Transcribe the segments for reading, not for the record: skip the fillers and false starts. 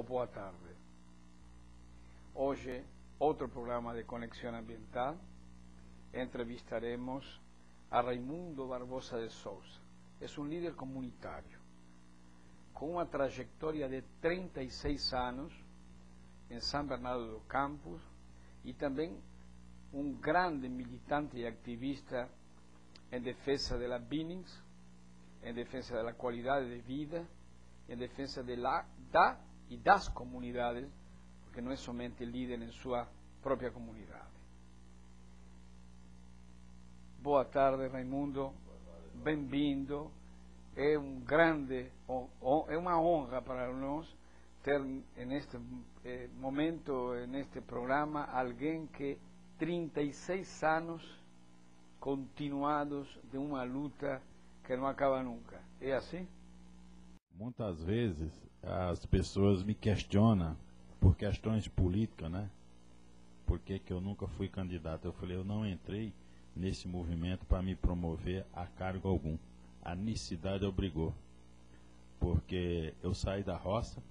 Boa tarde. Hoje, outro programa de Conexão Ambiental. Entrevistaremos a Raimundo Barbosa de Souza. É um líder comunitário com uma trajetória de 36 anos em São Bernardo do Campo e também um grande militante e ativista em defesa da Binnings, em defesa da qualidade de vida, em defesa e das comunidades, porque não é somente líder em sua própria comunidade. Boa tarde, Raimundo. Bem-vindo. É uma honra para nós ter neste momento, neste programa, alguém que 36 anos continuados de uma luta que não acaba nunca. É assim? Muitas vezes as pessoas me questionam por questões políticas, né? Por que eu nunca fui candidato? Eu falei, eu não entrei nesse movimento para me promover a cargo algum. A necessidade obrigou. Porque eu saí da roça,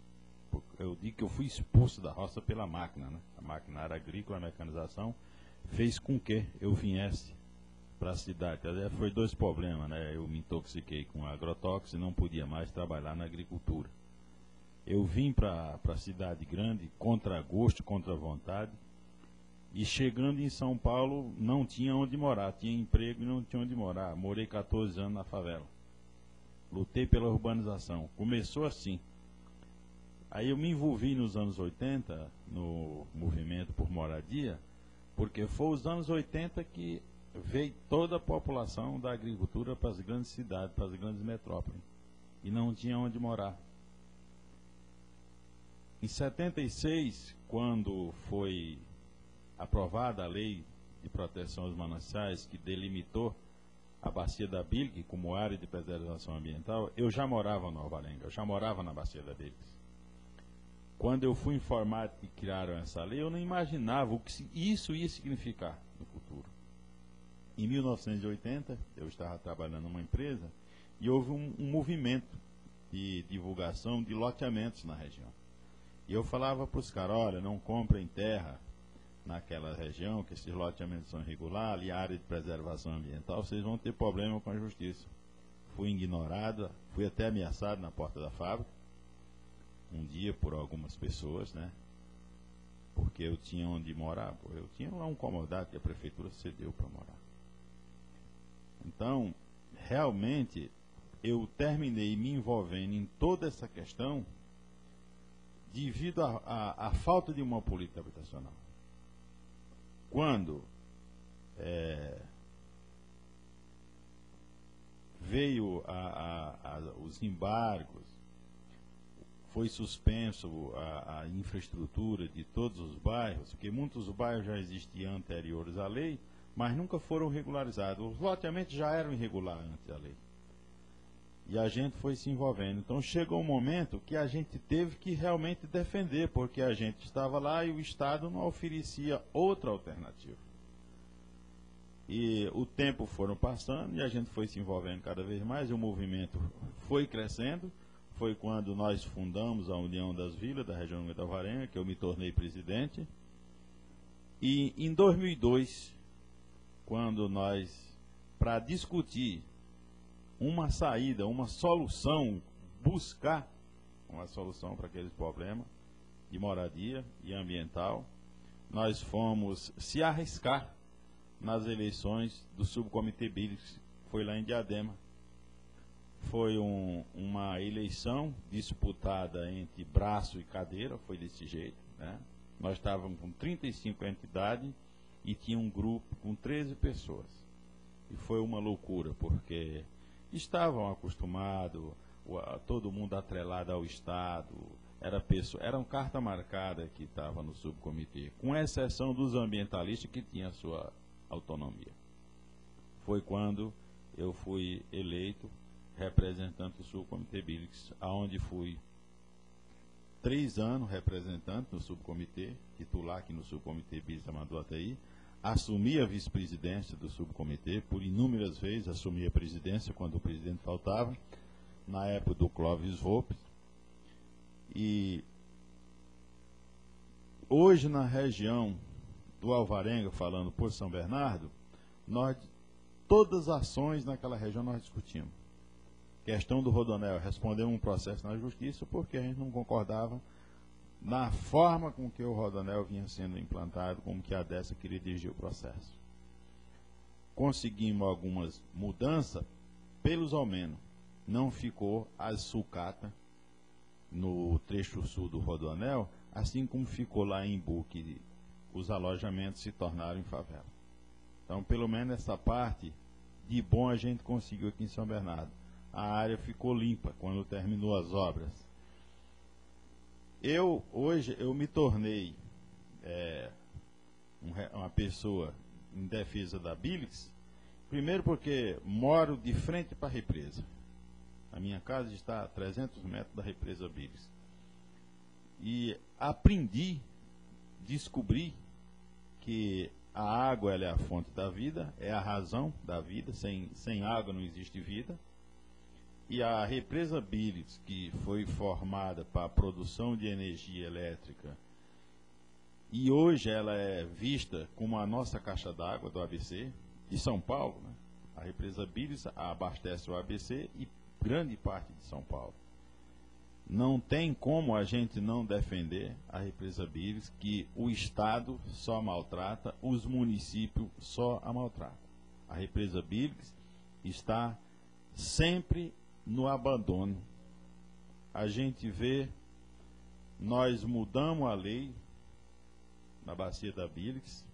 eu digo que eu fui expulso da roça pela máquina, né? A maquinária agrícola, a mecanização, fez com que eu viesse para a cidade. Foi dois problemas, né? Eu me intoxiquei com agrotóxico e não podia mais trabalhar na agricultura. Eu vim para a cidade grande contra gosto, contra vontade, e chegando em São Paulo não tinha onde morar, tinha emprego e não tinha onde morar. Morei 14 anos na favela. Lutei pela urbanização. Começou assim. Aí eu me envolvi nos anos 80 no movimento por moradia, porque foi os anos 80 que veio toda a população da agricultura para as grandes cidades, para as grandes metrópoles, e não tinha onde morar. Em 76, quando foi aprovada a lei de proteção aos mananciais, que delimitou a bacia da Bilg como área de preservação ambiental, eu já morava no Alvarenga, eu já morava na bacia da Bilg. Quando eu fui informado que criaram essa lei, eu não imaginava o que isso ia significar no futuro. Em 1980, eu estava trabalhando numa empresa e houve um movimento de divulgação de loteamentos na região. E eu falava para os caras, olha, não comprem terra naquela região, que esses loteamentos são irregulares, ali a área de preservação ambiental, vocês vão ter problema com a justiça. Fui ignorado, fui até ameaçado na porta da fábrica, um dia por algumas pessoas, né? Porque eu tinha onde morar, eu tinha lá um comodato que a prefeitura cedeu para morar. Então, realmente, eu terminei me envolvendo em toda essa questão devido à falta de uma política habitacional. Quando veio os embargos, foi suspenso a infraestrutura de todos os bairros, porque muitos bairros já existiam anteriores à lei, mas nunca foram regularizados. Os loteamentos já eram irregulares antes da lei. E a gente foi se envolvendo. Então chegou um momento que a gente teve que realmente defender, porque a gente estava lá e o Estado não oferecia outra alternativa. E o tempo foram passando e a gente foi se envolvendo cada vez mais, e o movimento foi crescendo. Foi quando nós fundamos a União das Vilas da região do Alvarenga, que eu me tornei presidente. E em 2002, quando nós, para discutir uma saída, uma solução, buscar uma solução para aqueles problemas de moradia e ambiental, nós fomos se arriscar nas eleições do Subcomitê Binnings, foi lá em Diadema. Foi uma eleição disputada entre braço e cadeira, foi desse jeito, né? Nós estávamos com 35 entidades e tinha um grupo com 13 pessoas. E foi uma loucura, porque estavam acostumados, todo mundo atrelado ao Estado, eram carta marcada que estava no subcomitê, com exceção dos ambientalistas que tinham a sua autonomia. Foi quando eu fui eleito representante do subcomitê Binnings, aonde fui 3 anos representante no subcomitê, titular aqui no subcomitê Binnings Tamanduateí, assumi a vice-presidência do subcomitê, por inúmeras vezes assumi a presidência quando o presidente faltava, na época do Clóvis Volpi. E hoje na região do Alvarenga, falando por São Bernardo, todas as ações naquela região nós discutimos. Questão do Rodonel, respondemos um processo na justiça porque a gente não concordava na forma com que o Rodonel vinha sendo implantado, como que a Dessa queria dirigir o processo. Conseguimos algumas mudanças, pelos ao menos. Não ficou as sucata no trecho sul do Rodonel, assim como ficou lá em Imbu, que os alojamentos se tornaram em favela. Então, pelo menos essa parte de bom a gente conseguiu aqui em São Bernardo. A área ficou limpa quando terminou as obras. Hoje eu me tornei uma pessoa em defesa da Billix, primeiro porque moro de frente para a represa. A minha casa está a 300 metros da represa Billix. E descobri que a água ela é a fonte da vida, é a razão da vida, sem água não existe vida. E a represa Billix, que foi formada para a produção de energia elétrica, e hoje ela é vista como a nossa caixa d'água do ABC, de São Paulo, né? A represa Billix abastece o ABC e grande parte de São Paulo. Não tem como a gente não defender a represa Billix, que o Estado só maltrata, os municípios só a maltratam. A represa Billix está sempre no abandono. A gente vê, nós mudamos a lei na bacia da Billix,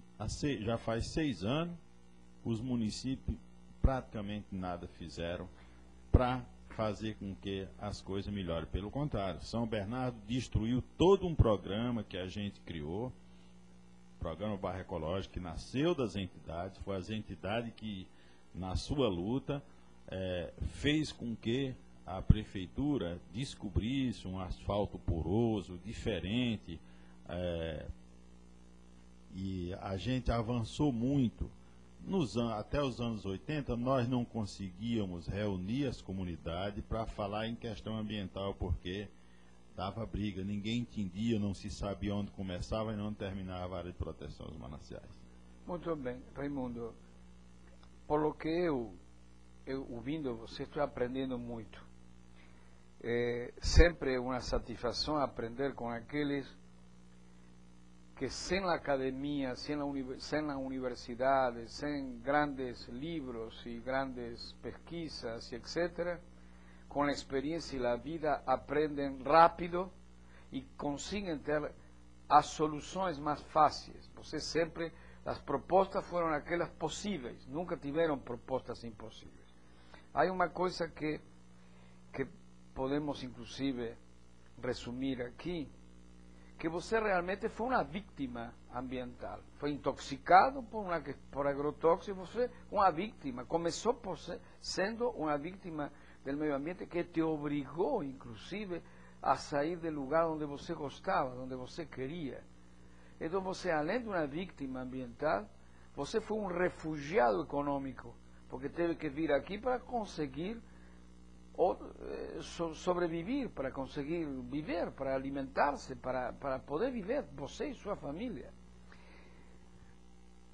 já faz 6 anos, os municípios praticamente nada fizeram para fazer com que as coisas melhorem. Pelo contrário, São Bernardo destruiu todo um programa que a gente criou, programa Barra Ecológica, que nasceu das entidades, foi as entidades que, na sua luta, fez com que a prefeitura descobrisse um asfalto poroso, diferente, e a gente avançou muito. Até os anos 80, nós não conseguíamos reunir as comunidades para falar em questão ambiental, porque dava briga, ninguém entendia, não se sabia onde começava e onde terminava a área de proteção aos mananciais. Muito bem, Raimundo. Por lo que eu ouvindo você, estou aprendendo muito. Sempre é uma satisfação aprender com aqueles que sem a academia, sem a universidade, sem grandes livros e grandes pesquisas, etc., com a experiência e a vida, aprendem rápido e conseguem ter as soluções mais fáceis. Você sempre, as propostas foram aquelas possíveis, nunca tiveram propostas impossíveis. Há uma coisa que podemos, inclusive, resumir aqui, que você realmente foi uma vítima ambiental. Foi intoxicado por agrotóxicos, você uma vítima. Começou sendo uma vítima do meio ambiente que te obrigou, inclusive, a sair do lugar onde você gostava, onde você queria. Então você, além de uma vítima ambiental, você foi um refugiado econômico, porque teve que vir aqui para conseguir sobreviver, para conseguir viver, para alimentar-se, para poder viver, você e sua família.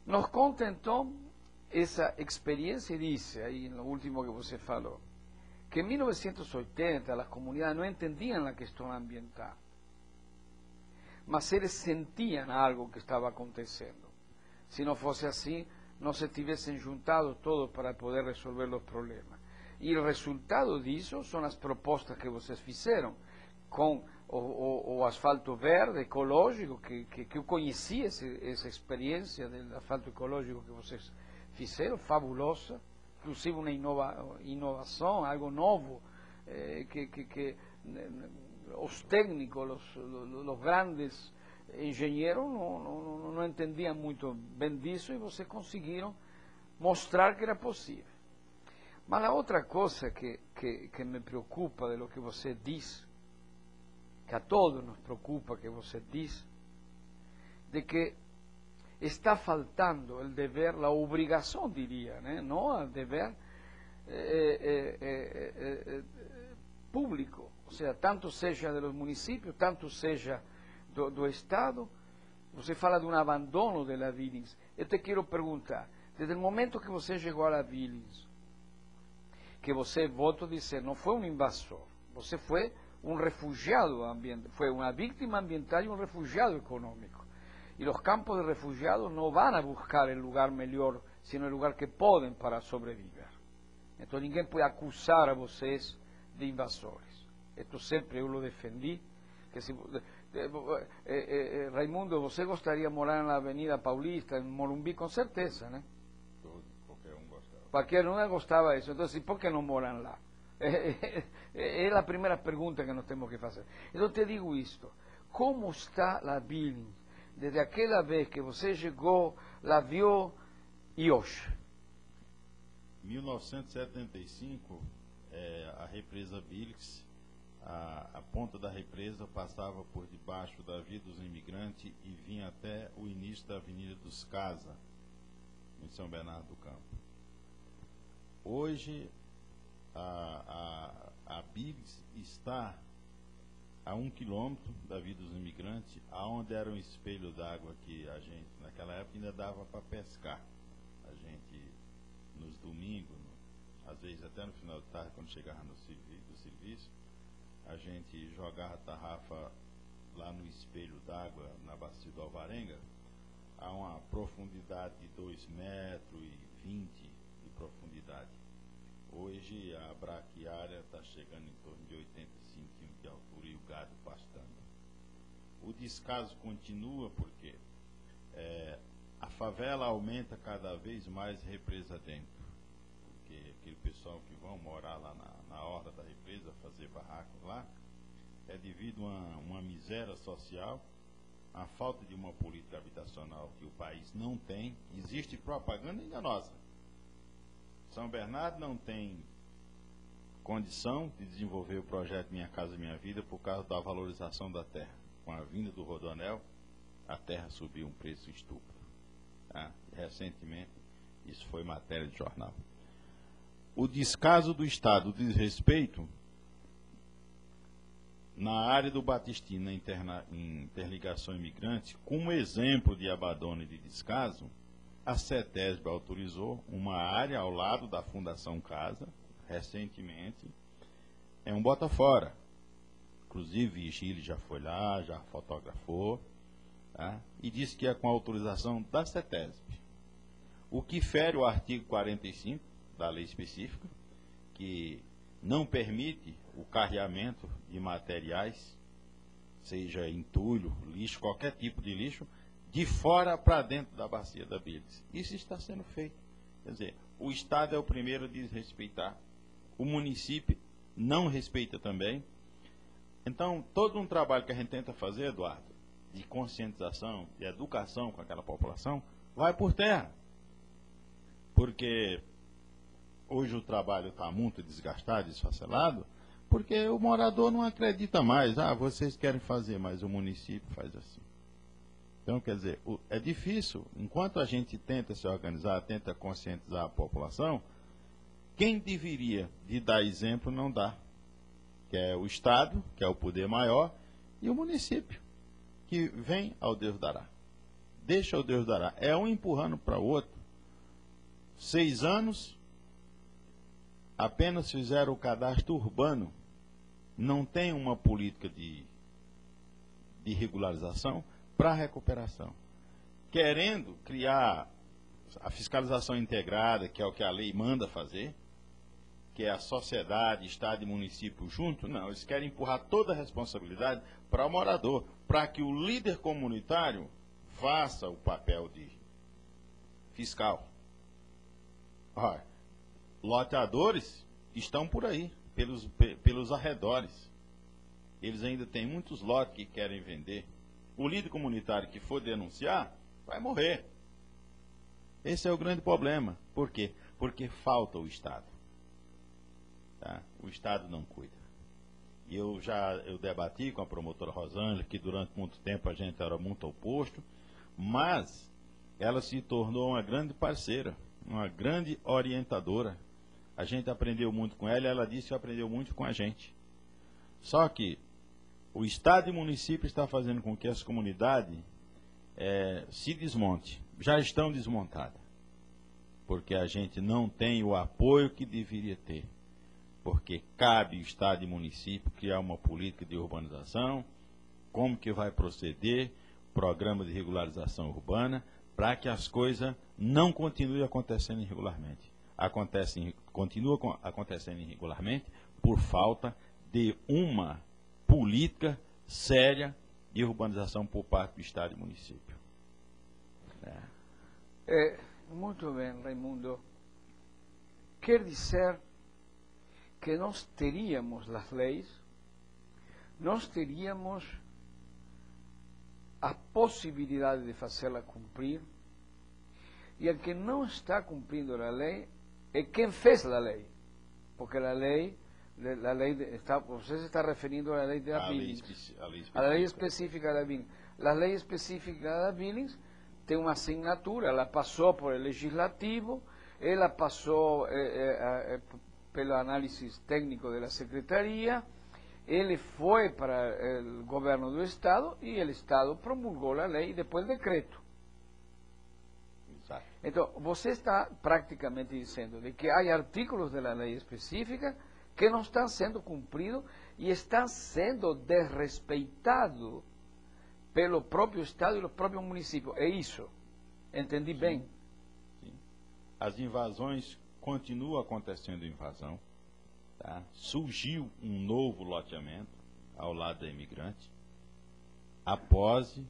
Nos conta então essa experiência, e disse aí no último que você falou, que em 1980 as comunidades não entendiam a questão ambiental, mas eles sentiam algo que estava acontecendo. Se não fosse assim, não se tivessem juntado todos para poder resolver os problemas. E o resultado disso são as propostas que vocês fizeram, com o asfalto verde, ecológico, que eu conheci essa experiência do asfalto ecológico que vocês fizeram, fabulosa, inclusive uma inovação, algo novo, que os técnicos, os grandes engenheiros não entendiam muito bem disso, e vocês conseguiram mostrar que era possível. Mas a outra coisa que me preocupa de lo que você diz, que a todos nos preocupa que você diz, de que está faltando o dever, a obrigação, diria, né? Não o dever público, ou seja, tanto seja dos municípios, tanto seja do Estado. Você fala de um abandono da Billings. Eu te quero perguntar, desde o momento que você chegou à Billings, que você, volto a dizer, não foi um invasor, você foi um refugiado ambiental, foi uma vítima ambiental e um refugiado econômico. E os campos de refugiados não vão a buscar o lugar melhor, sino o lugar que podem para sobreviver. Então ninguém pode acusar a vocês de invasores. Isto sempre eu lo defendi. Que se, Raimundo, você gostaria de morar na Avenida Paulista, em Morumbi, com certeza, né? Qualquer um gostava. Qualquer um gostava disso. Então, por que não moram lá? É a primeira pergunta que nós temos que fazer. Então, te digo isto. Como está a Billings? Desde aquela vez que você chegou, la viu e hoje? 1975, a represa Billings, a ponta da represa passava por debaixo da Via dos Imigrantes e vinha até o início da Avenida dos Casa, em São Bernardo do Campo. Hoje, a Billings está a 1 quilômetro da Via dos Imigrantes, aonde era um espelho d'água que a gente, naquela época, ainda dava para pescar. A gente, nos domingos, às vezes até no final de tarde, quando chegava do serviço, a gente jogava a tarrafa lá no espelho d'água, na bacia do Alvarenga, a uma profundidade de 2,20 metros de profundidade. Hoje a braquiária está chegando em torno de 85 centímetros de altura e o gado pastando. O descaso continua porque a favela aumenta cada vez mais represa dentro. Porque aquele pessoal que vão morar lá na orla da represa, fazer barracos lá, é devido a uma miséria social, a falta de uma política habitacional que o país não tem. Existe propaganda enganosa. São Bernardo não tem condição de desenvolver o projeto Minha Casa Minha Vida por causa da valorização da terra. Com a vinda do Rodoanel, a terra subiu um preço estúpido. Tá? Recentemente, isso foi matéria de jornal. O descaso do Estado, o desrespeito, na área do Batistino, na interligação imigrante, como exemplo de abandono e de descaso, a CETESB autorizou uma área ao lado da Fundação Casa, recentemente, é um Botafora. Inclusive, Chile já foi lá, já fotografou, tá? E disse que é com autorização da CETESB. O que fere o artigo 45 da lei específica, que não permite o carreamento de materiais, seja entulho, lixo, qualquer tipo de lixo, de fora para dentro da bacia da Billings. Isso está sendo feito. Quer dizer, o Estado é o primeiro a desrespeitar. O município não respeita também. Então, todo um trabalho que a gente tenta fazer, Eduardo, de conscientização, de educação com aquela população, vai por terra. Porque hoje o trabalho está muito desgastado, desfacelado, porque o morador não acredita mais. Ah, vocês querem fazer, mas o município faz assim. Então, quer dizer, é difícil. Enquanto a gente tenta se organizar, tenta conscientizar a população, quem deveria de dar exemplo não dá. Que é o Estado, que é o poder maior, e o município, que vem ao Deus dará. Deixa o Deus dará. É um empurrando para o outro. 6 anos, apenas fizeram o cadastro urbano. Não tem uma política de regularização para recuperação. Querendo criar a fiscalização integrada, que é o que a lei manda fazer, que é a sociedade, Estado e município junto, não, eles querem empurrar toda a responsabilidade para o morador, para que o líder comunitário faça o papel de fiscal. Olha, loteadores estão por aí, pelos arredores. Eles ainda têm muitos lotes que querem vender. O líder comunitário que for denunciar, vai morrer. Esse é o grande problema. Por quê? Porque falta o Estado. Tá? O Estado não cuida. E eu debati com a promotora Rosângela, que durante muito tempo a gente era muito oposto, mas ela se tornou uma grande parceira, uma grande orientadora. A gente aprendeu muito com ela e ela disse que aprendeu muito com a gente. Só que o Estado e o município está fazendo com que as comunidades se desmonte. Já estão desmontadas. Porque a gente não tem o apoio que deveria ter. Porque cabe ao Estado e ao município criar uma política de urbanização, como que vai proceder, programa de regularização urbana, para que as coisas não continuem acontecendo irregularmente. Continua acontecendo irregularmente por falta de uma política séria de urbanização por parte do Estado e do município. Muito bem, Raimundo. Quer dizer que nós teríamos as leis, nós teríamos a possibilidade de fazê-la cumprir, e el que não está cumprindo a lei é quem fez a lei, porque a lei você se está referindo à lei da Billings, a lei específica da Billings. A lei específica da Billings tem uma assinatura, ela passou por el legislativo, ela passou pelo análise técnico da secretaria, ele foi para o governo do Estado e o Estado promulgou a lei e depois o decreto. Exato. Então, você está praticamente dizendo de que há artículos da lei específica que não estão sendo cumpridos e estão sendo desrespeitados pelo próprio Estado e pelo próprio município. É isso? Entendi bem? Sim. As invasões continuam acontecendo invasão. Tá? Surgiu um novo loteamento ao lado da imigrante após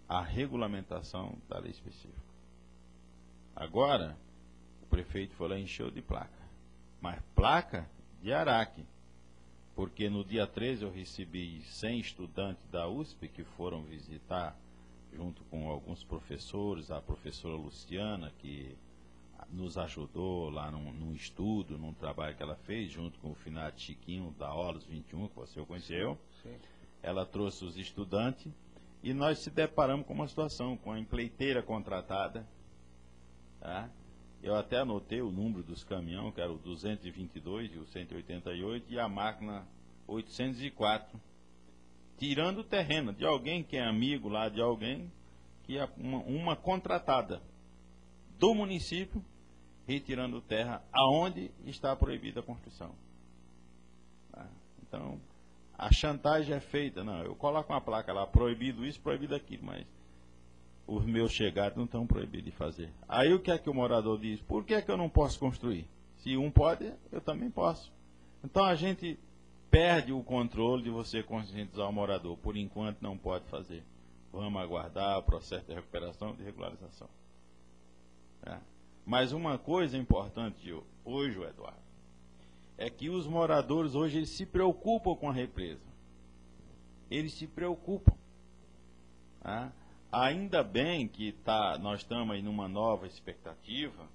a regulamentação da lei específica. Agora, o prefeito foi lá e encheu de placa. Mas placa de Araque. Porque no dia 13 eu recebi 100 estudantes da USP que foram visitar, junto com alguns professores, a professora Luciana, que nos ajudou lá num estudo, num trabalho que ela fez, junto com o finado Chiquinho da Olos 21, que você conheceu. Sim. Ela trouxe os estudantes e nós se deparamos com uma situação, com a empleiteira contratada. Tá? Eu até anotei o número dos caminhões, que era o 222 e o 188, e a máquina 804, tirando o terreno de alguém que é amigo lá de alguém, que é uma contratada do município, retirando terra aonde está proibida a construção. Tá? Então, a chantagem é feita. Não, eu coloco uma placa lá, proibido isso, proibido aquilo, mas os meus chegados não estão proibidos de fazer. Aí o que é que o morador diz? Por que é que eu não posso construir? Se um pode, eu também posso. Então a gente perde o controle de você conscientizar o morador. Por enquanto não pode fazer. Vamos aguardar o processo de recuperação e de regularização. Mas uma coisa importante hoje, Eduardo, é que os moradores hoje eles se preocupam com a represa. Eles se preocupam. Tá? Ainda bem que nós estamos aí numa nova expectativa,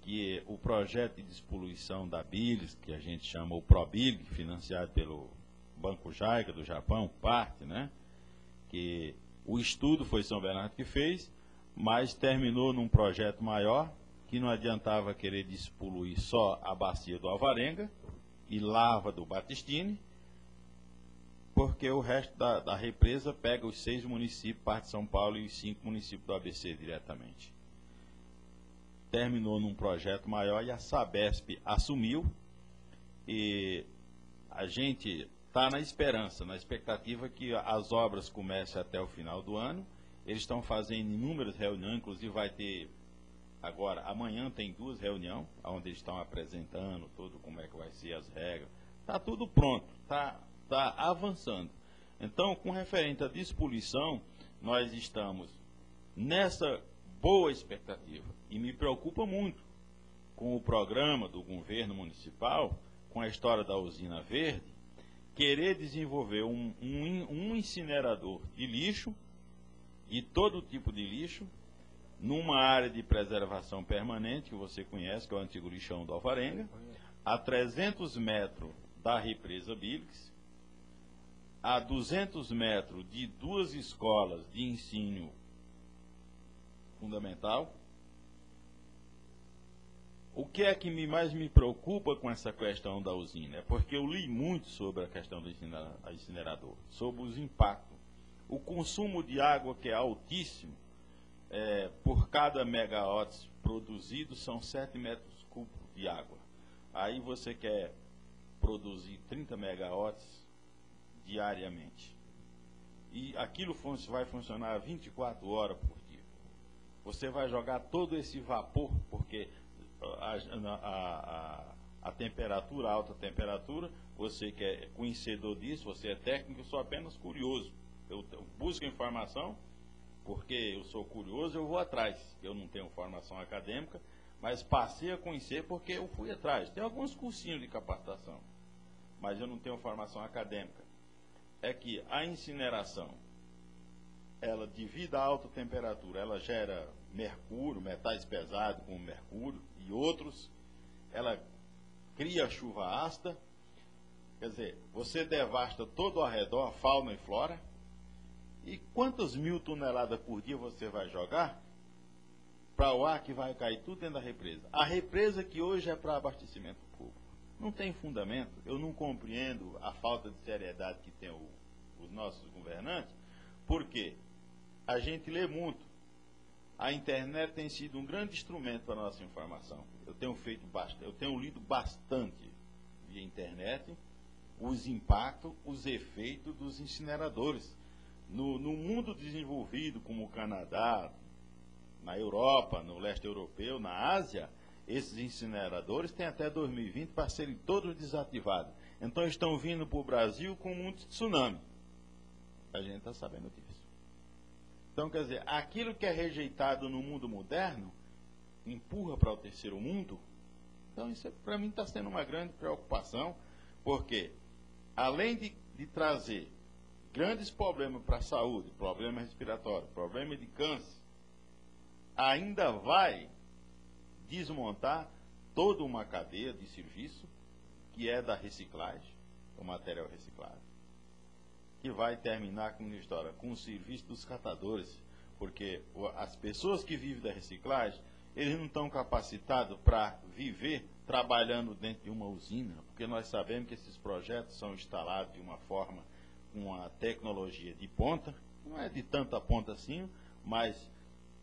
que o projeto de despoluição da Billings, que a gente chama o ProBilg, financiado pelo Banco JICA do Japão, parte, né? Que o estudo foi São Bernardo que fez, mas terminou num projeto maior, que não adiantava querer despoluir só a bacia do Alvarenga e Lava do Batistini, porque o resto da represa pega os 6 municípios, parte de São Paulo, e os 5 municípios do ABC diretamente. Terminou num projeto maior e a Sabesp assumiu, e a gente está na esperança, na expectativa que as obras comecem até o final do ano. Eles estão fazendo inúmeras reuniões, inclusive vai ter agora, amanhã tem 2 reuniões, onde eles estão apresentando tudo, como é que vai ser as regras. Está tudo pronto, está avançando. Então, com referente à despoluição, nós estamos nessa boa expectativa. E me preocupa muito com o programa do governo municipal, com a história da usina verde, querer desenvolver um incinerador de lixo, de todo tipo de lixo, numa área de preservação permanente, que você conhece, que é o antigo lixão do Alvarenga, a 300 metros da represa Billings, a 200 metros de 2 escolas de ensino fundamental. O que é que mais me preocupa com essa questão da usina? É porque eu li muito sobre a questão do incinerador, sobre os impactos. O consumo de água, que é altíssimo, por cada megawatt produzido são 7 metros cúbicos de água. Aí você quer produzir 30 megawatts diariamente. E aquilo vai funcionar 24 horas por dia. Você vai jogar todo esse vapor, porque a temperatura, a alta temperatura, você que é conhecedor disso, você é técnico, eu sou apenas curioso. Eu busco informação, porque eu sou curioso, eu vou atrás. Eu não tenho formação acadêmica, mas passei a conhecer porque eu fui atrás. Tem alguns cursinhos de capacitação, mas eu não tenho formação acadêmica. É que a incineração, ela, devido à alta temperatura, ela gera mercúrio, metais pesados como mercúrio e outros, ela cria chuva ácida, quer dizer, você devasta todo ao redor, fauna e flora, e quantas 1000 toneladas por dia você vai jogar para o ar que vai cair tudo dentro da represa? A represa que hoje é para abastecimento público. Não tem fundamento, eu não compreendo a falta de seriedade que tem os nossos governantes, porque a gente lê muito. A internet tem sido um grande instrumento para a nossa informação. Eu tenho lido bastante via internet os impactos, os efeitos dos incineradores. No mundo desenvolvido, como o Canadá, na Europa, no leste europeu, na Ásia, esses incineradores têm até 2020 para serem todos desativados. Então estão vindo para o Brasil com um tsunami. A gente está sabendo disso. Então, quer dizer, aquilo que é rejeitado no mundo moderno, empurra para o terceiro mundo. Então, isso para mim está sendo uma grande preocupação, porque além de trazer grandes problemas para a saúde, problema respiratório, problema de câncer, ainda vai desmontar toda uma cadeia de serviço que é da reciclagem, o material reciclado, que vai terminar com uma história, com o serviço dos catadores, porque as pessoas que vivem da reciclagem, eles não estão capacitados para viver trabalhando dentro de uma usina, porque nós sabemos que esses projetos são instalados de uma forma, com uma tecnologia de ponta, não é de tanta ponta assim, mas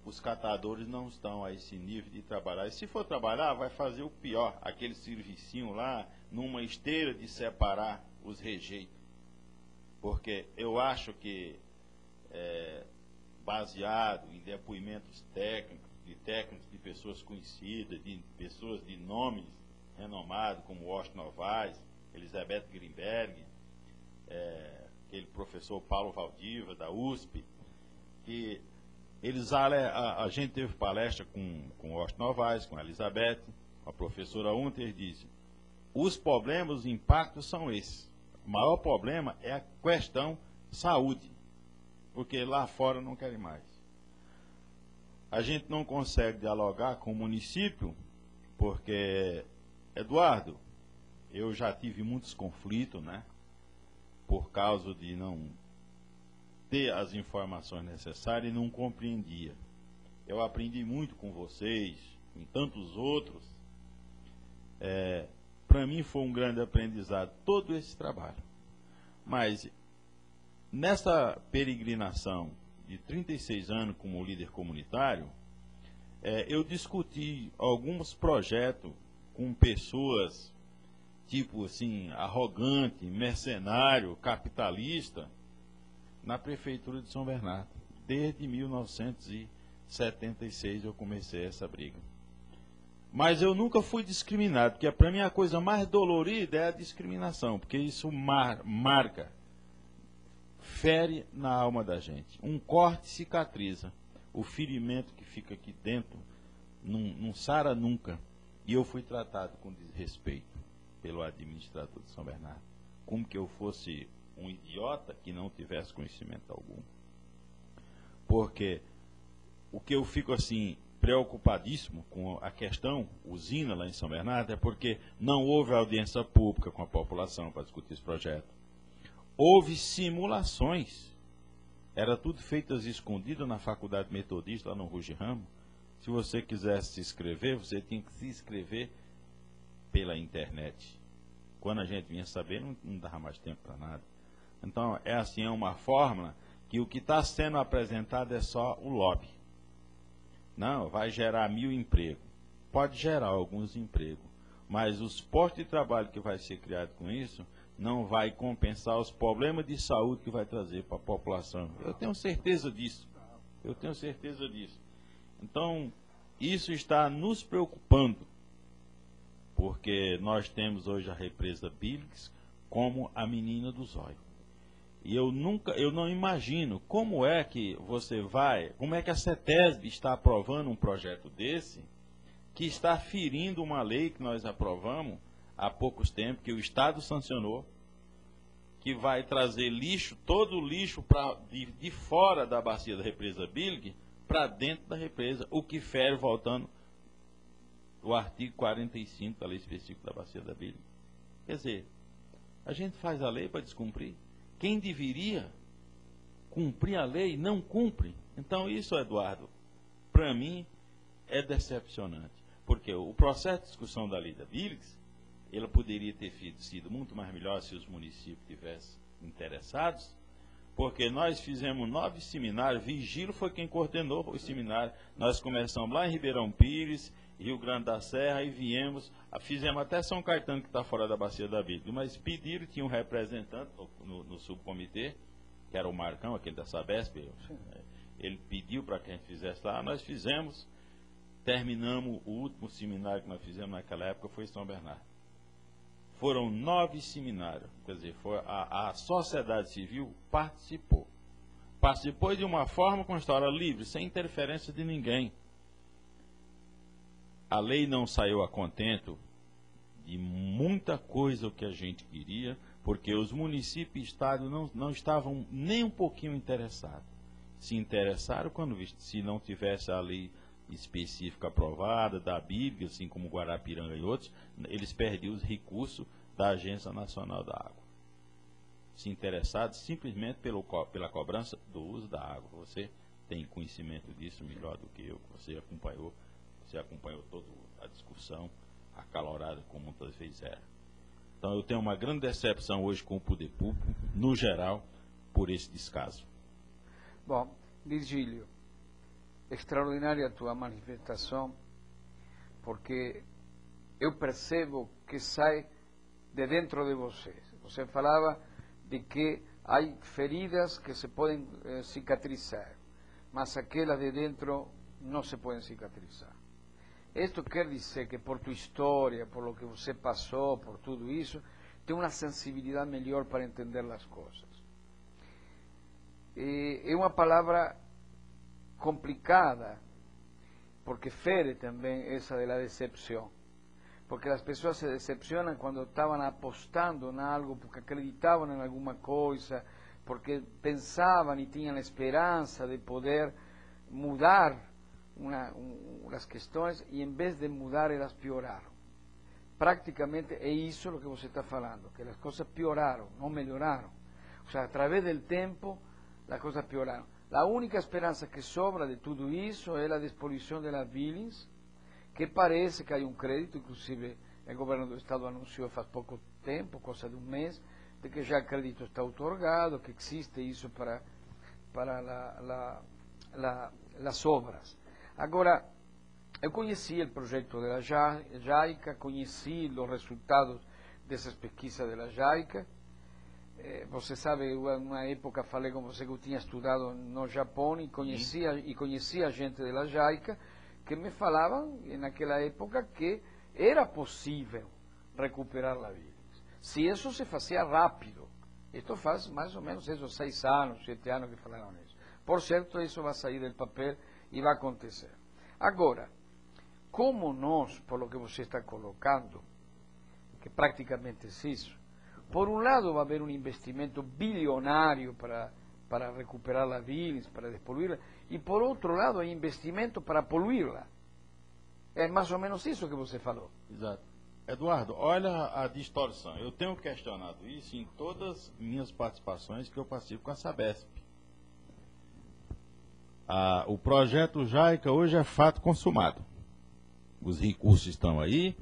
os catadores não estão a esse nível de trabalhar. E se for trabalhar, vai fazer o pior, aquele servicinho lá, numa esteira de separar os rejeitos. Porque eu acho que, baseado em depoimentos técnicos, de pessoas conhecidas, de pessoas de nomes renomados, como Washington Novaes, Elizabeth Greenberg, aquele professor Paulo Valdiva, da USP, que a gente teve palestra com Washington Novaes, com a Elizabeth, a professora ontem disse, os problemas, os impactos são esses. O maior problema é a questão saúde, porque lá fora não querem mais. A gente não consegue dialogar com o município, porque, Eduardo, eu já tive muitos conflitos, né? Por causa de não ter as informações necessárias e não compreendia. Eu aprendi muito com vocês, com tantos outros. Para mim foi um grande aprendizado todo esse trabalho. Mas nessa peregrinação de 36 anos como líder comunitário, eu discuti alguns projetos com pessoas tipo assim, arrogante, mercenário, capitalista, na prefeitura de São Bernardo. Desde 1976 eu comecei essa briga. Mas eu nunca fui discriminado, porque para mim a coisa mais dolorida é a discriminação, porque isso marca, fere na alma da gente. Um corte cicatriza. O ferimento que fica aqui dentro não sara nunca. E eu fui tratado com desrespeito pelo administrador de São Bernardo, como que eu fosse um idiota que não tivesse conhecimento algum. Porque o que eu fico assim preocupadíssimo com a questão usina lá em São Bernardo é porque não houve audiência pública com a população para discutir esse projeto. Houve simulações Era tudo feito às escondidas na faculdade metodista, lá no Ruge Ramo. Se você quisesse se inscrever, você tinha que se inscrever pela internet. Quando a gente vinha saber, não dava mais tempo para nada. Então, é assim, é uma fórmula que o que está sendo apresentado é só o lobby. Não, vai gerar 1000 empregos. Pode gerar alguns empregos, mas os postos de trabalho que vai ser criado com isso não vai compensar os problemas de saúde que vai trazer para a população. Eu tenho certeza disso. Eu tenho certeza disso. Então, isso está nos preocupando, porque nós temos hoje a represa Billings como a menina do zóio. E eu não imagino como é que como é que a CETESB está aprovando um projeto desse, que está ferindo uma lei que nós aprovamos há poucos tempos, que o Estado sancionou, que vai trazer lixo, todo o lixo de fora da bacia da represa Billings para dentro da represa, o que fere, voltando, o artigo 45 da lei específica da bacia da Billings. Quer dizer, a gente faz a lei para descumprir. Quem deveria cumprir a lei não cumpre. Então isso, Eduardo, para mim é decepcionante. Porque o processo de discussão da lei da Billings, ele poderia ter sido muito mais melhor se os municípios tivessem interessados, porque nós fizemos 9 seminários. Vigílio foi quem coordenou o seminário. Nós começamos lá em Ribeirão Pires, Rio Grande da Serra, e fizemos até São Caetano, que está fora da bacia da Billings, mas pediram, tinha um representante no subcomitê, que era o Marcão, aquele da Sabesp, ele pediu para que a gente fizesse lá, nós fizemos, terminamos. O último seminário que nós fizemos naquela época foi em São Bernardo. Foram 9 seminários, quer dizer, a sociedade civil participou. Participou de uma forma com história livre, sem interferência de ninguém. A lei não saiu a contento de muita coisa que a gente queria, porque os municípios e estados não estavam nem um pouquinho interessados. Se interessaram quando, se não tivesse a lei específica aprovada, da Bíblia, assim como Guarapiranga e outros, eles perdiam os recursos da Agência Nacional da Água. Se interessados simplesmente pela cobrança do uso da água. Você tem conhecimento disso melhor do que eu, você acompanhou toda a discussão acalorada, como muitas vezes era. Então eu tenho uma grande decepção hoje com o poder público, no geral, por esse descaso. Bom, Virgílio, extraordinária a tua manifestação, porque eu percebo que sai de dentro de você. Você falava de que há feridas que se podem cicatrizar, mas aquelas de dentro não se podem cicatrizar. Isto quer dizer que por tua história, por lo que você passou, por tudo isso, tem uma sensibilidade melhor para entender as coisas. É uma palavra complicada, porque fere também essa da decepção. Porque as pessoas se decepcionam quando estavam apostando em algo, porque acreditavam em alguma coisa, porque pensavam e tinham a esperança de poder mudar as questões, e em vez de mudar, elas pioraram. Praticamente é isso o que você está falando, que as coisas pioraram, não melhoraram. Ou seja, através do tempo, as coisas pioraram. A única esperança que sobra de tudo isso é a despoluição das Billings, que parece que há um crédito, inclusive o governo do estado anunciou faz pouco tempo, coisa de um mês, de que já o crédito está otorgado, que existe isso para as obras. Agora, eu conheci o projeto da JICA, conheci os resultados dessas pesquisas da JICA. Você sabe, eu, uma época falei com você que eu tinha estudado no Japão e conhecia gente da JICA que me falavam, naquela época, que era possível recuperar a vida. Se isso se fazia rápido. Isto faz mais ou menos esses 6 anos, 7 anos que falaram isso. Por certo, isso vai sair do papel e vai acontecer. Agora, como nós, por lo que você está colocando, que praticamente é isso, por um lado vai haver um investimento bilionário para recuperar a Billings, para despoluí-la, e por outro lado há investimento para poluí-la. É mais ou menos isso que você falou. Exato. Eduardo, olha a distorção. Eu tenho questionado isso em todas as minhas participações que eu participo com a Sabesp. O projeto JAICA hoje é fato consumado. Os recursos estão aí,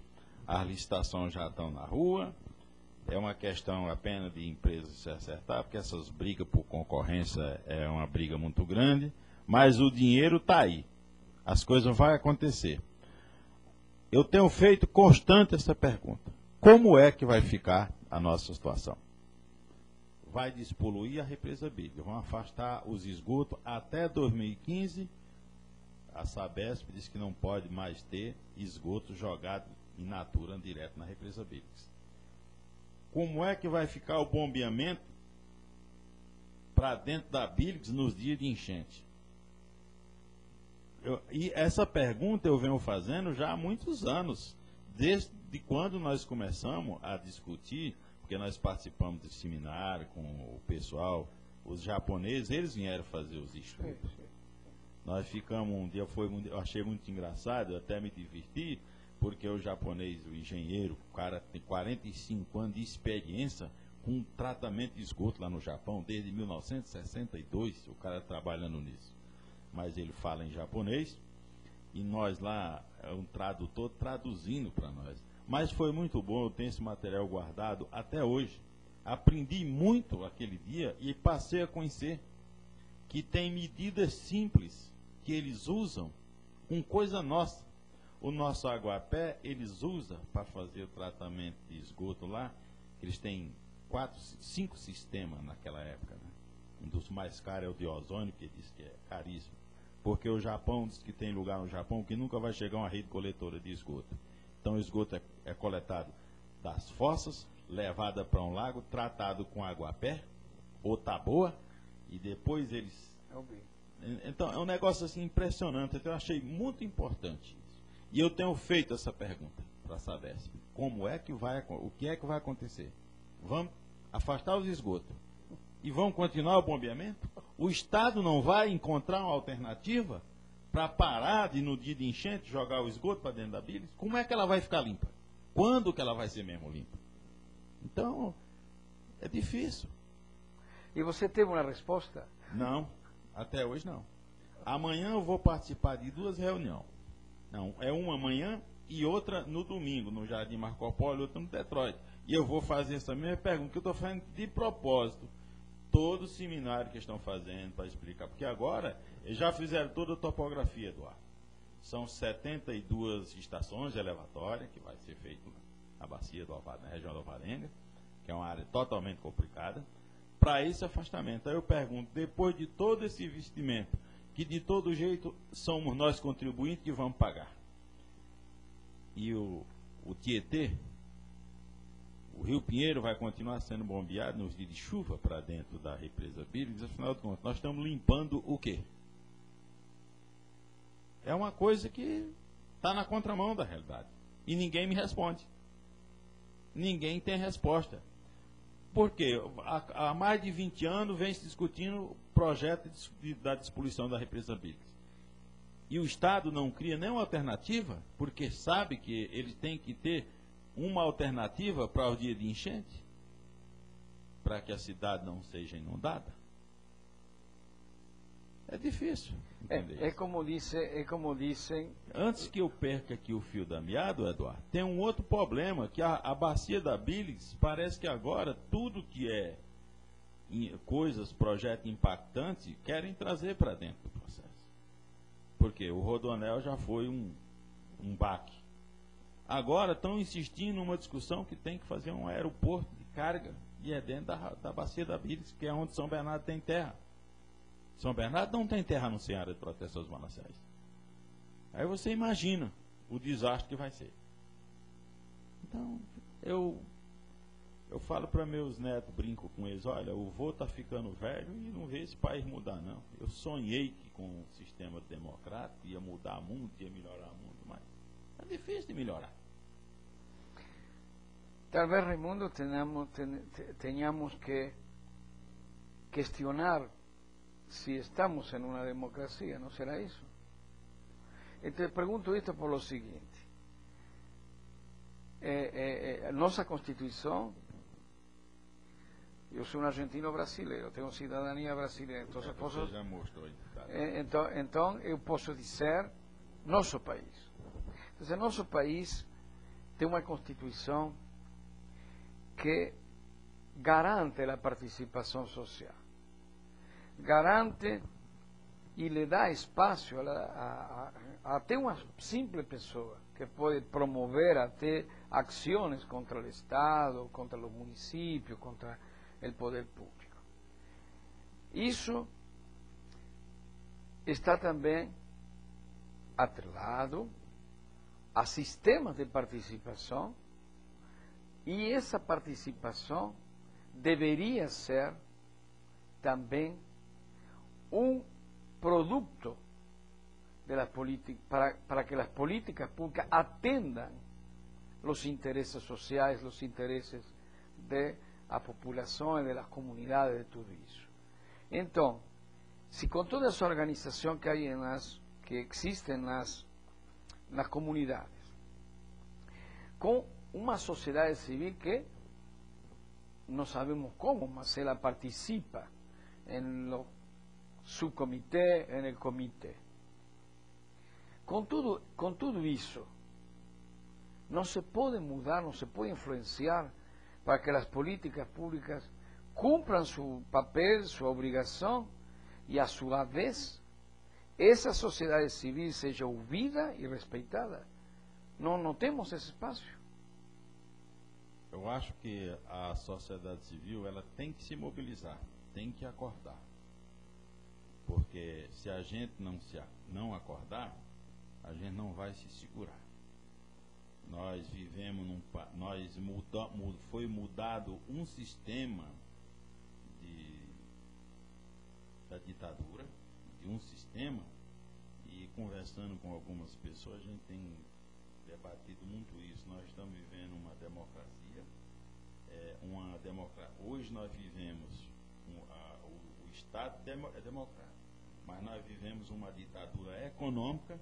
as licitações já estão na rua. É uma questão apenas de empresas se acertar, porque essas brigas por concorrência é uma briga muito grande, mas o dinheiro está aí. As coisas vão acontecer. Eu tenho feito constante essa pergunta. Como é que vai ficar a nossa situação? Vai despoluir a represa Bíblica, vão afastar os esgotos até 2015. A Sabesp diz que não pode mais ter esgoto jogado in natura direto na represa Bíblica. Como é que vai ficar o bombeamento para dentro da Bíblica nos dias de enchente? E essa pergunta eu venho fazendo já há muitos anos, desde quando nós começamos a discutir, porque nós participamos de seminário com o pessoal, os japoneses, eles vieram fazer os estudos. Nós ficamos um dia, eu achei muito engraçado, eu até me diverti, porque o japonês, o engenheiro, o cara tem 45 anos de experiência com tratamento de esgoto lá no Japão, desde 1962, o cara trabalhando nisso. Mas ele fala em japonês, e nós lá, um tradutor traduzindo para nós. Mas foi muito bom, eu tenho esse material guardado até hoje. Aprendi muito aquele dia e passei a conhecer que tem medidas simples que eles usam com coisa nossa. O nosso Aguapé, eles usam para fazer o tratamento de esgoto lá. Eles têm 5 sistemas naquela época. Né? Um dos mais caros é o de ozônio, que diz que é caríssimo. Porque o Japão diz que tem lugar no Japão que nunca vai chegar uma rede coletora de esgoto. Então o esgoto é coletado das fossas, levado para um lago, tratado com Aguapé ou Taboa, e depois eles... Então é um negócio assim impressionante. Então eu achei muito importante isso. E eu tenho feito essa pergunta para a Sabesp. O que é que vai acontecer? Vamos afastar os esgotos e vão continuar o bombeamento? O Estado não vai encontrar uma alternativa para parar de, no dia de enchente, jogar o esgoto para dentro da Bíblia? Como é que ela vai ficar limpa? Quando que ela vai ser mesmo limpa? Então, é difícil. E você teve uma resposta? Não, até hoje não. Amanhã eu vou participar de 2 reuniões. Não, é uma amanhã e outra no domingo, no Jardim Marco Polo, e outra no Detroit. E eu vou fazer essa mesma pergunta, que eu estou fazendo de propósito. Todo o seminário que estão fazendo para explicar. Porque agora, eles já fizeram toda a topografia, Eduardo. São 72 estações elevatórias, que vai ser feito na bacia do Alvarenga, na região do Alvarenga, que é uma área totalmente complicada, para esse afastamento. Aí eu pergunto, depois de todo esse investimento, que de todo jeito somos nós contribuintes que vamos pagar. E o Tietê, o Rio Pinheiro vai continuar sendo bombeado nos dias de chuva para dentro da represa Bíblica. Afinal de contas, nós estamos limpando o quê? É uma coisa que está na contramão da realidade. E ninguém me responde. Ninguém tem resposta. Por quê? Há mais de 20 anos vem se discutindo o projeto da despoluição da represa Bíblica. E o Estado não cria nenhuma alternativa, porque sabe que ele tem que ter uma alternativa para o dia de enchente, para que a cidade não seja inundada. É difícil entender é como dizem... Antes que eu perca aqui o fio da meada, Eduardo, tem um outro problema, que a bacia da Bílis, parece que agora tudo que é coisas, projeto impactante, querem trazer para dentro do processo. Porque o Rodoanel já foi um baque. Agora estão insistindo numa discussão que tem que fazer um aeroporto de carga, e é dentro da bacia da Bílis, que é onde São Bernardo tem terra. São Bernardo não tem terra no Área de Proteção aos Mananciais. Aí você imagina o desastre que vai ser. Então, eu falo para meus netos, brinco com eles, olha, o vô está ficando velho e não vê esse país mudar, não. Eu sonhei que com um sistema democrático ia mudar o mundo, ia melhorar o mundo, mas é difícil de melhorar. Talvez, Raimundo, tenhamos que questionar si estamos en una democracia, ¿no será eso? Y te pregunto esto por lo siguiente. Nuestra Constitución Eu sou um argentino brasileiro, tenho cidadania brasileira, então Você já mostrou aí. Tá? Então eu posso dizer nosso país. Então, nosso país tem uma Constituição que garante a participação social, garante e lhe dá espaço até uma simples pessoa que pode promover até ações contra o Estado, contra os municípios, contra o poder público. Isso está também atrelado a sistemas de participação, e essa participação deveria ser também um produto de las para que as políticas públicas atendam os interesses sociais, os interesses da população e das comunidades, de tudo isso. Então, se com toda essa organização que existe nas comunidades, com uma sociedade civil que não sabemos como, mas ela participa no subcomitê, no comitê. Com tudo isso, não se pode mudar, não se pode influenciar para que as políticas públicas cumpram seu papel, sua obrigação, e a sua vez, essa sociedade civil seja ouvida e respeitada. Não temos esse espaço. Eu acho que a sociedade civil ela tem que se mobilizar, tem que acordar. Porque se a gente não acordar, a gente não vai se segurar. Nós vivemos foi mudado um sistema da ditadura, de um sistema, e conversando com algumas pessoas, a gente tem debatido muito isso. Nós estamos vivendo uma democracia, hoje nós vivemos, o Estado é democrático, mas nós vivemos uma ditadura econômica,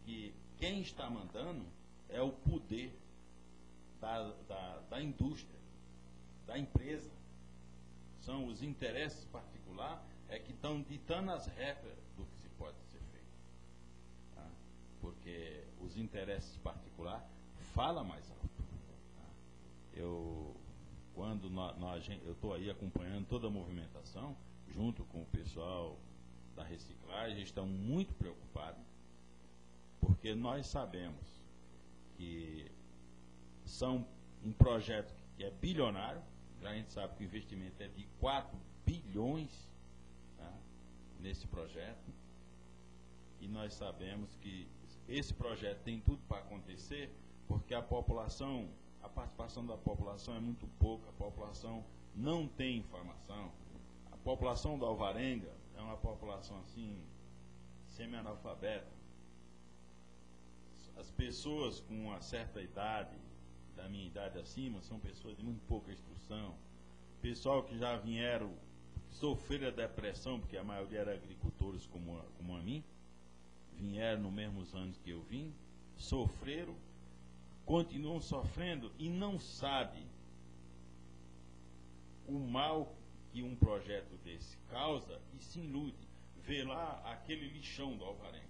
que quem está mandando é o poder da indústria, da empresa. São os interesses particulares que estão ditando as regras do que se pode ser feito. Tá? Porque os interesses particulares falam mais alto. Tá? Eu estou aí acompanhando toda a movimentação, junto com o pessoal da reciclagem, estão muito preocupados, porque nós sabemos que são um projeto que é bilionário. A gente sabe que o investimento é de 4 bilhões, tá, nesse projeto, e nós sabemos que esse projeto tem tudo para acontecer, porque a participação da população é muito pouca, a população não tem informação. A população do Alvarenga é uma população assim, semi-analfabeta. As pessoas com uma certa idade, da minha idade acima, são pessoas de muito pouca instrução. Pessoal que já vieram sofrer a depressão, porque a maioria era agricultores como a mim, vieram nos mesmos anos que eu vim, sofreram, continuam sofrendo e não sabem o mal que um projeto desse causa e se ilude. Vê lá aquele lixão do Alvarenga.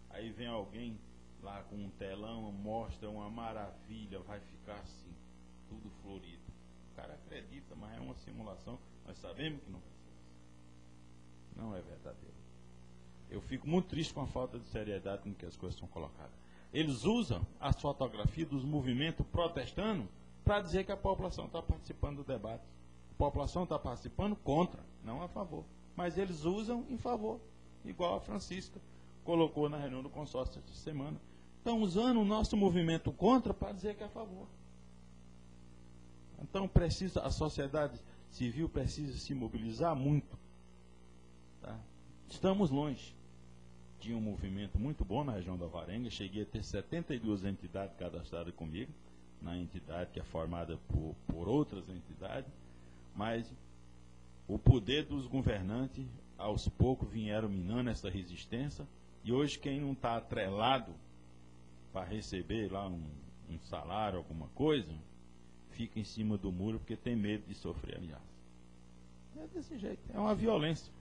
Aí vem alguém lá com um telão, mostra uma maravilha, vai ficar assim, tudo florido. O cara acredita, mas é uma simulação. Nós sabemos que não vai ser assim. Não é verdadeiro. Eu fico muito triste com a falta de seriedade com que as coisas são colocadas. Eles usam as fotografias dos movimentos protestando para dizer que a população está participando do debate. A população está participando contra, não a favor. Mas eles usam em favor, igual a Francisca colocou na reunião do consórcio esta semana. Estão usando o nosso movimento contra para dizer que é a favor. Então a sociedade civil precisa se mobilizar muito. Tá? Estamos longe. Tinha um movimento muito bom na região da Alvarenga. Cheguei a ter 72 entidades cadastradas comigo, na entidade que é formada por outras entidades, mas o poder dos governantes, aos poucos, vieram minando essa resistência, e hoje quem não está atrelado para receber lá um salário, alguma coisa, fica em cima do muro porque tem medo de sofrer ameaça. É desse jeito, é uma violência.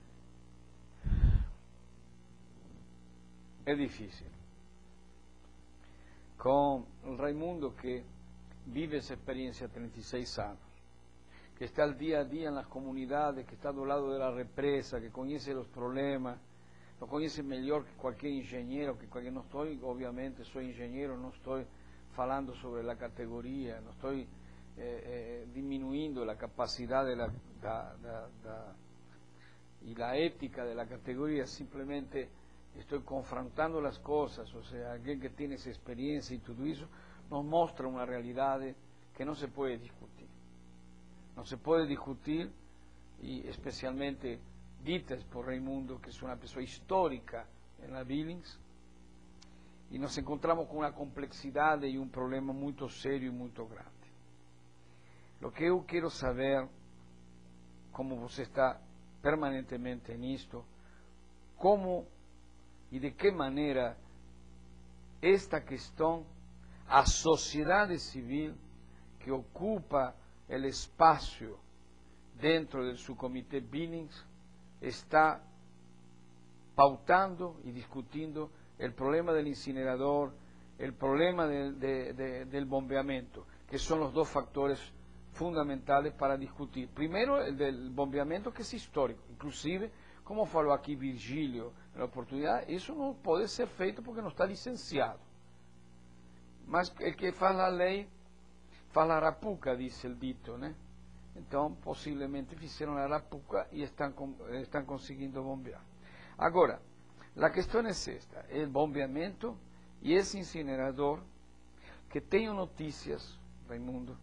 É difícil. Com o Raimundo, que vive essa experiência há 36 anos, que está al día a día en las comunidades, que está do lado de la represa, que conoce los problemas, lo conoce mejor que cualquier ingeniero, que no estoy, obviamente, soy ingeniero, no estoy falando sobre la categoría, no estoy disminuyendo la capacidad de y la ética de la categoría, simplemente estoy confrontando las cosas. O sea, alguien que tiene esa experiencia y todo eso nos muestra una realidad que no se puede discutir. No se puede discutir, y especialmente ditas por Raimundo, que es una persona histórica en la Billings, y nos encontramos con una complejidad y un problema muy serio y muy grande. Lo que yo quiero saber, como você está permanentemente en esto, cómo y de qué manera esta cuestión, a sociedad civil que ocupa el espacio dentro del subcomité Billings, está pautando y discutiendo el problema del incinerador, el problema del bombeamiento, que son los dos factores fundamentales para discutir. Primero, el del bombeamiento, que es histórico. Inclusive, como falou aqui Virgílio na oportunidade, isso não pode ser feito porque não está licenciado. Mas el que faz a lei, faz a arapuca, disse o dito, né? Então, possivelmente fizeram a arapuca e estão conseguindo bombear. Agora, a questão é esta: o bombeamento e esse incinerador, que tenho notícias, Raimundo,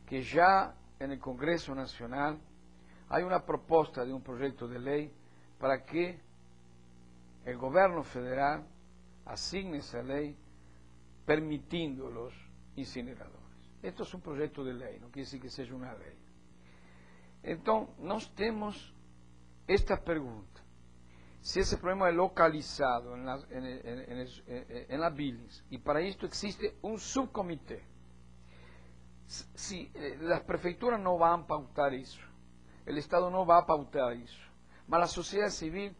que já no Congresso Nacional há uma proposta de um projeto de lei para que o governo federal assigne essa lei permitindo os incineradores. Esto es un proyecto de ley, no quiere decir que sea una ley. Entonces, nós temos esta pergunta: se esse problema é localizado en la Billings, y para esto existe un subcomité, si las prefecturas no van a pautar eso, el Estado no va a pautar eso, mas la sociedad civil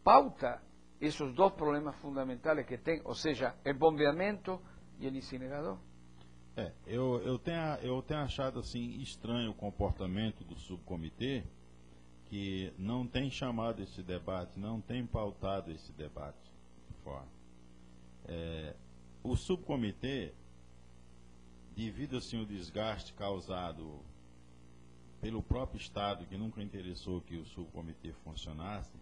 pauta esos dos problemas fundamentales que tem, ou seja, o bombeamento e o incinerador. Eu tenho achado assim estranho o comportamento do subcomitê, que não tem chamado esse debate, não tem pautado esse debate. O subcomitê, devido assim o desgaste causado pelo próprio Estado, que nunca interessou que o subcomitê funcionasse,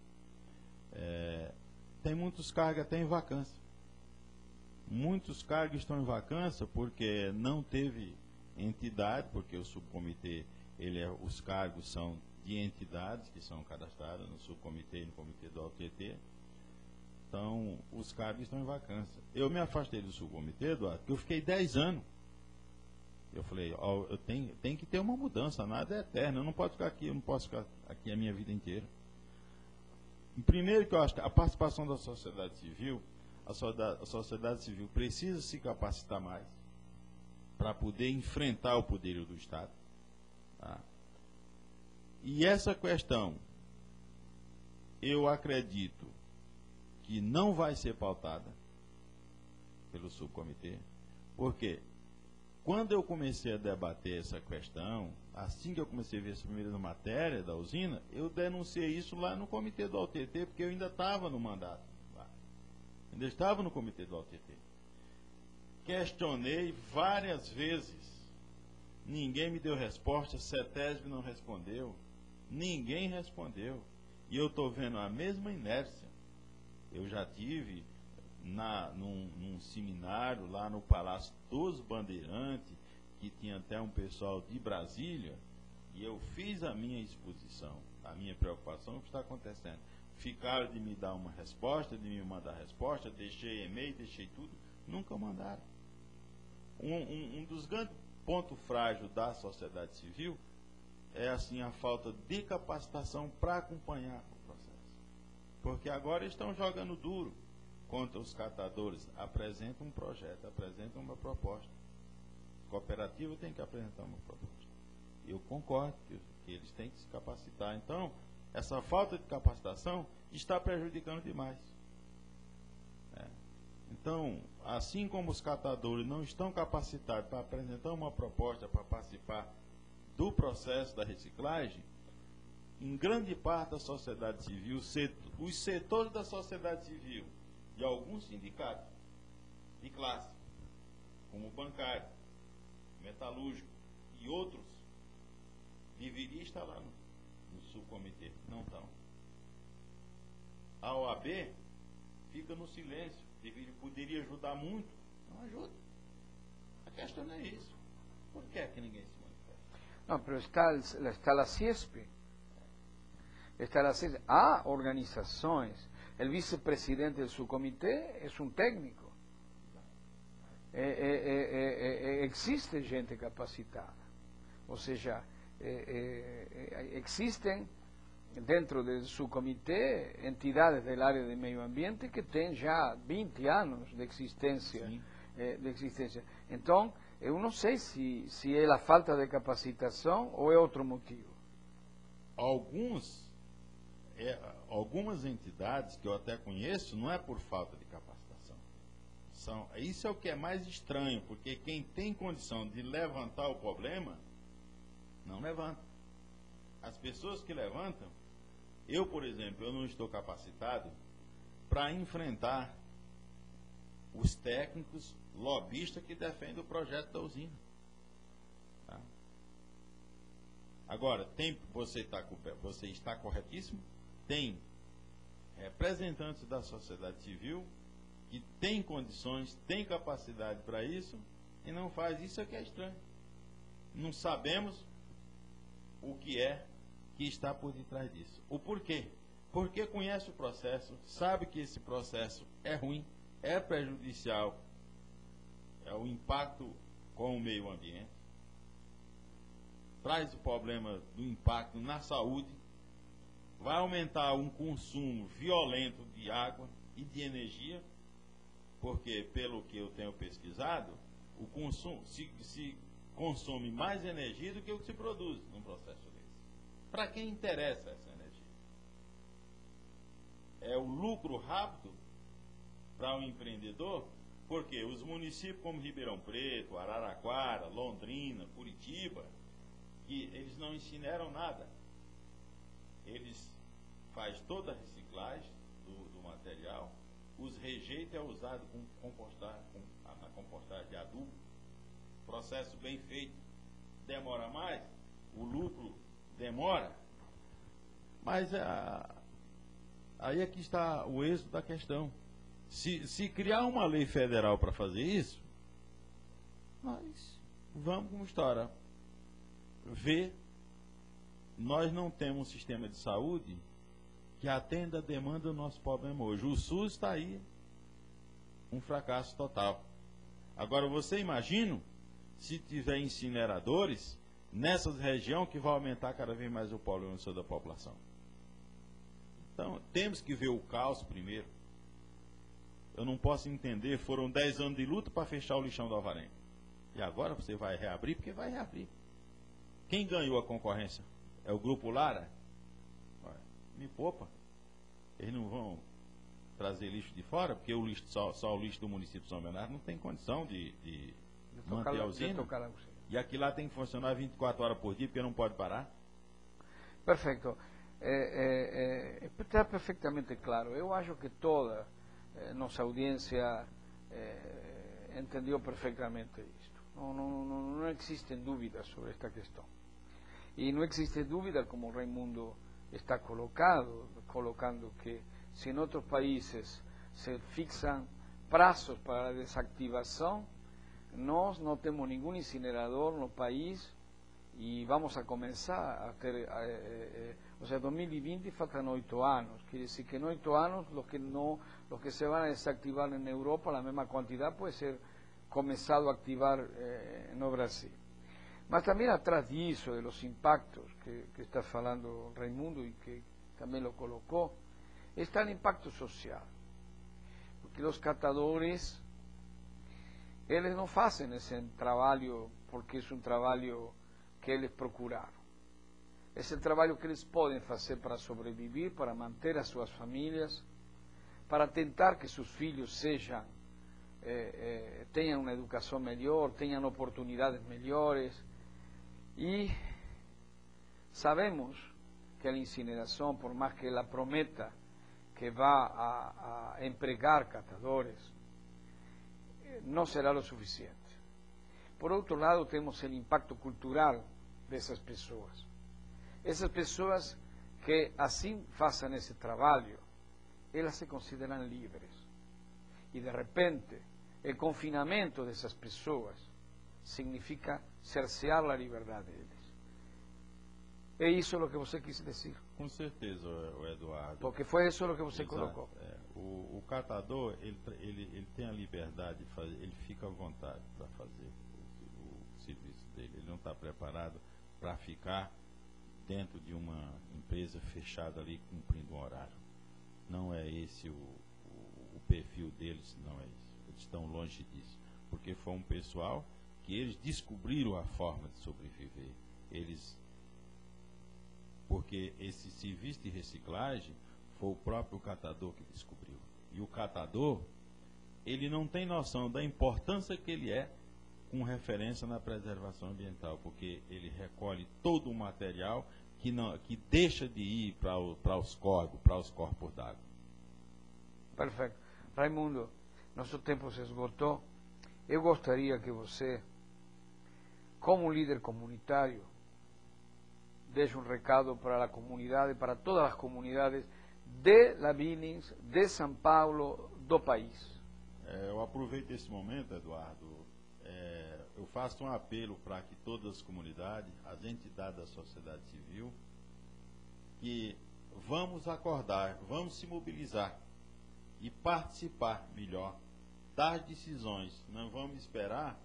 tem muitos cargos até em vacância. Muitos cargos estão em vacância porque não teve entidade, porque o subcomitê, os cargos são de entidades que são cadastradas no subcomitê e no comitê do AUTT. Então, os cargos estão em vacância. Eu me afastei do subcomitê, Eduardo, porque eu fiquei 10 anos. Eu falei, eu tenho que ter uma mudança, nada é eterno, eu não posso ficar aqui, eu não posso ficar aqui a minha vida inteira. Primeiro, que eu acho que a participação da sociedade civil, a sociedade civil precisa se capacitar mais para poder enfrentar o poder do Estado. Tá? E essa questão, eu acredito que não vai ser pautada pelo subcomitê, porque quando eu comecei a debater essa questão, assim que eu comecei a ver as primeiras matérias da usina, eu denunciei isso lá no comitê do AUTT, porque eu ainda estava no mandato. Ainda estava no comitê do AUTT. Questionei várias vezes. Ninguém me deu resposta, CETESB não respondeu. Ninguém respondeu. E eu estou vendo a mesma inércia. Eu já tive num seminário lá no Palácio dos Bandeirantes, que tinha até um pessoal de Brasília, e eu fiz a minha exposição, a minha preocupação com o que está acontecendo. Ficaram de me dar uma resposta, de me mandar resposta, deixei e-mail, deixei tudo, nunca mandaram. Um dos grandes pontos frágeis da sociedade civil é assim a falta de capacitação para acompanhar o processo. Porque agora estão jogando duro contra os catadores. Apresentam um projeto, apresentam uma proposta. A cooperativa tem que apresentar uma proposta. Eu concordo que eles têm que se capacitar. Então, essa falta de capacitação está prejudicando demais. Então, assim como os catadores não estão capacitados para apresentar uma proposta para participar do processo da reciclagem, em grande parte da sociedade civil, os setores da sociedade civil e alguns sindicatos de classe, como o bancário, metalúrgico e outros, deveria estar lá no subcomitê. Não estão. A OAB fica no silêncio. Poderia ajudar muito. Não ajuda. A questão não é isso. Por que é que ninguém se manifesta? No, pero está la CIESP. Está la CIESP. Há organizações. El vicepresidente del subcomité es un técnico. Existe gente capacitada. Ou seja, existem dentro de su comité entidades del área de medio ambiente que têm já 20 anos de existência. Então, eu não sei se é a falta de capacitação ou é outro motivo. Algumas entidades que eu até conheço não é por falta de capacitação. Isso é o que é mais estranho, porque quem tem condição de levantar o problema não levanta. As pessoas que levantam, eu, por exemplo, eu não estou capacitado para enfrentar os técnicos lobistas que defendem o projeto da usina. Tá? Agora, você está corretíssimo, tem representantes da sociedade civil que têm condições, têm capacidade para isso e não faz. Isso é que é estranho. Não sabemos o que é que está por detrás disso. O porquê? Porque conhece o processo, sabe que esse processo é ruim, é prejudicial, é o impacto com o meio ambiente, traz o problema do impacto na saúde, vai aumentar um consumo violento de água e de energia, porque, pelo que eu tenho pesquisado, o consumo se consome mais energia do que o que se produz num processo desse. Para quem interessa essa energia? É o lucro rápido para o empreendedor, porque os municípios como Ribeirão Preto, Araraquara, Londrina, Curitiba, que eles não incineram nada. Eles fazem toda a reciclagem do material, os rejeitos é usado na compostagem de adubo, processo bem feito, demora mais, o lucro demora, mas aí é que está o êxito da questão. Se criar uma lei federal para fazer isso, nós vamos como história ver, nós não temos um sistema de saúde que atenda a demanda do nosso problema hoje. O SUS está aí, um fracasso total. Agora, você imagina se tiver incineradores nessas regiões que vai aumentar cada vez mais o problema da população. Então, temos que ver o caos primeiro. Eu não posso entender, foram 10 anos de luta para fechar o lixão do Alvarenga. E agora você vai reabrir, porque vai reabrir. Quem ganhou a concorrência? É o Grupo Lara? Me poupa. Eles não vão trazer lixo de fora, porque o lixo, só o lixo do município de São Bernardo não tem condição de manter a usina. E aqui lá tem que funcionar 24 horas por dia, porque não pode parar. Perfeito. Está perfeitamente claro. Eu acho que toda nossa audiência entendeu perfeitamente isto. Não existe dúvida sobre esta questão. E não existe dúvida, como Raimundo está colocando que se em outros países se fixam prazos para a desactivação, nós não temos nenhum incinerador no país e vamos a começar a ter, ou seja, 2020 faltam 8 anos, quer dizer que em 8 anos los que se van a desactivar en Europa, la mesma quantidade pode ser começado a activar no Brasil. Mas também atrás disso, de los impactos que está falando Raimundo e que também lo colocou, está o impacto social. Porque os catadores, eles não fazem esse trabalho porque é um trabalho que eles procuraram. Esse é o trabalho que eles podem fazer para sobreviver, para manter as suas famílias, para tentar que seus filhos tenham uma educação melhor, tenham oportunidades melhores. E sabemos que a incineração, por mais que ela prometa que vai a empregar catadores, não será o suficiente. Por outro lado, temos o impacto cultural dessas pessoas. Essas pessoas que assim façam esse trabalho, elas se consideram livres. E de repente, o confinamento dessas pessoas significa cercear a liberdade deles. É isso o que você quis dizer? Com certeza, Eduardo. Porque foi isso o que você Exato. colocou. O catador, ele tem a liberdade de fazer, ele fica à vontade para fazer o serviço dele. Ele não está preparado para ficar dentro de uma empresa fechada ali cumprindo um horário. Não é esse o perfil deles, não é isso. Eles estão longe disso. Porque foi um pessoal que eles descobriram a forma de sobreviver. Porque esse serviço de reciclagem foi o próprio catador que descobriu. E o catador, ele não tem noção da importância que ele é com referência na preservação ambiental, porque ele recolhe todo o material que deixa de ir para os corpos d'água. Perfeito. Raimundo, nosso tempo se esgotou. Eu gostaria que você, como líder comunitário, deixe um recado para a comunidade, para todas as comunidades de La Billings, de São Paulo, do país. Eu aproveito esse momento, Eduardo. Eu faço um apelo para que todas as comunidades, as entidades da sociedade civil, que vamos acordar, vamos se mobilizar e participar melhor das decisões. Não vamos esperar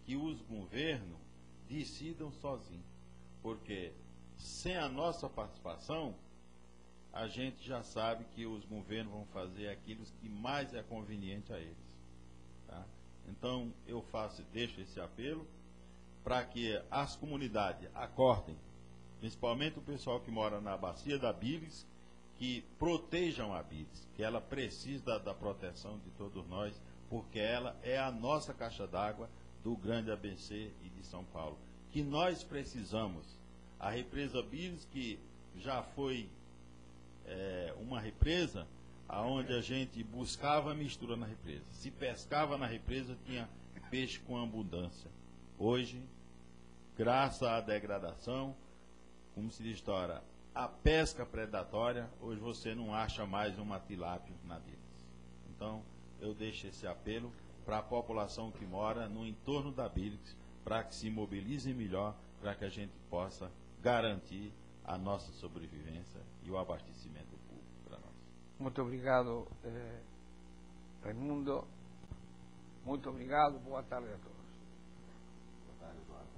que os governos decidam sozinhos, porque sem a nossa participação, a gente já sabe que os governos vão fazer aquilo que mais é conveniente a eles. Tá? Então, deixo esse apelo para que as comunidades acordem, principalmente o pessoal que mora na bacia da Billings, que protejam a Billings, que ela precisa da proteção de todos nós, porque ela é a nossa caixa d'água do grande ABC e de São Paulo, que nós precisamos. A represa Billings, que já foi uma represa onde a gente buscava mistura na represa. Se pescava na represa, tinha peixe com abundância. Hoje, graças à degradação, como se diz história, a pesca predatória, hoje você não acha mais uma tilápia na Billings. Então, eu deixo esse apelo para a população que mora no entorno da Billings, para que se mobilize melhor, para que a gente possa garantir a nossa sobrevivência e o abastecimento público para nós. Muito obrigado, Raimundo. Muito obrigado. Boa tarde a todos. Boa tarde, Eduardo.